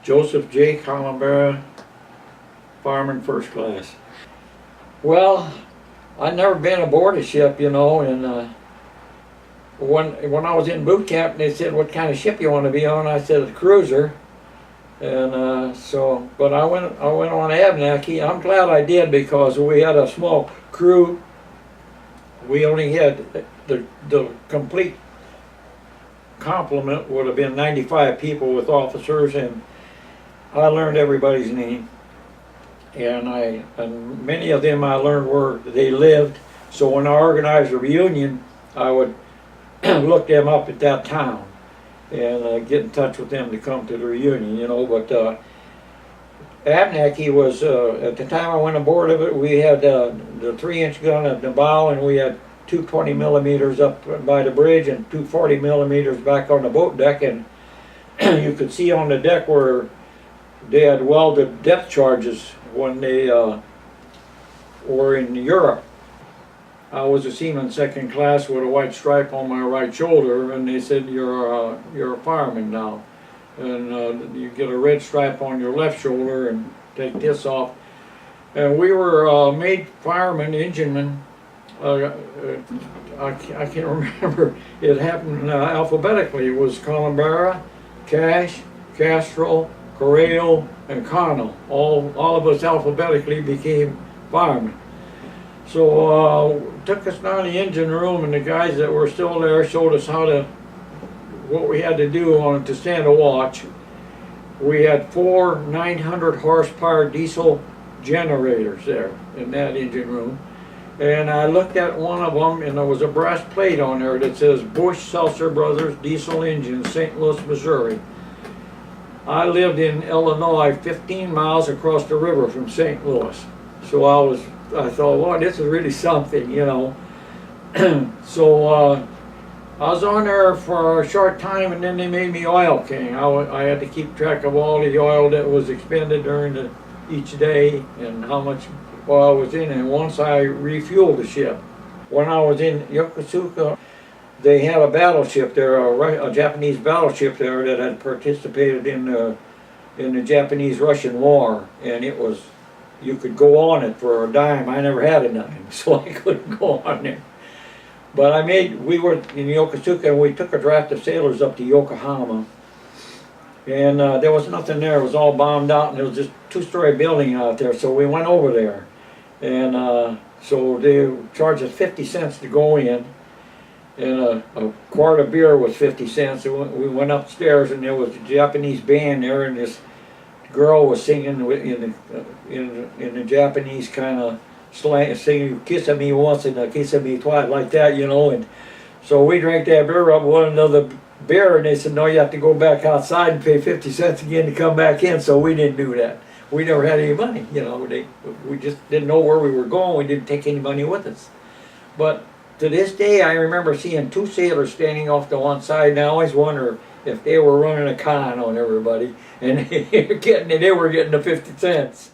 Joseph J. Colombara, fireman first class. Well, I'd never been aboard a ship, you know, and when I was in boot camp, they said, "What kind of ship you want to be on?" I said, "A cruiser." And but I went on Abnaki. I'm glad I did because we had a small crew. We only had the complete complement would have been 95 people with officers, and I learned everybody's name. And many of them I learned where they lived. So when I organized a reunion, I would look them up at that town and get in touch with them to come to the reunion, you know. But Abnaki was, at the time I went aboard of it, we had the 3-inch gun at the bow, and we had two 20 millimeters up by the bridge and two 40 millimeters back on the boat deck, and you could see on the deck where they had welded depth charges when they were in Europe. I was a seaman second class with a white stripe on my right shoulder, and they said, you're a fireman now, and you get a red stripe on your left shoulder and take this off. And we were made firemen, enginemen. I can't remember. It happened alphabetically. It was Colombara, Cash, Castro, Correo, and Connell. All of us alphabetically became firemen. So took us down the engine room, and the guys that were still there showed us what we had to do to stand a watch. We had 4 900 horsepower diesel generators there in that engine room. And I looked at one of them, and there was a brass plate on there that says Bush Seltzer Brothers Diesel Engine, St. Louis, Missouri. I lived in Illinois, 15 miles across the river from St. Louis. So I thought, well, this is really something, you know. So I was on there for a short time, and then they made me oil king. I had to keep track of all the oil that was expended during each day and how much oil was in it. And once I refueled the ship. When I was in Yokosuka, they had a battleship there, a Japanese battleship there that had participated in the Japanese-Russian War, and it was, you could go on it for a dime. I never had a dime, so I couldn't go on there. But we were in Yokosuka, and we took a draft of sailors up to Yokohama, and there was nothing there. It was all bombed out, and there was just a 2-story building out there. So we went over there, and so they charged us 50 cents to go in, and a quart of beer was 50 cents. So we went upstairs, and there was a Japanese band there, and this girl was singing in the Japanese kind of slang, singing "kissing me once and kissing me twice," like that, you know. And so we drank that beer up, one another beer, and they said, "No, you have to go back outside and pay 50 cents again to come back in." So we didn't do that. We never had any money, you know. We just didn't know where we were going. We didn't take any money with us. But to this day, I remember seeing 2 sailors standing off to one side, and I always wonder if they were running a con on everybody, and they were getting the 50 cents.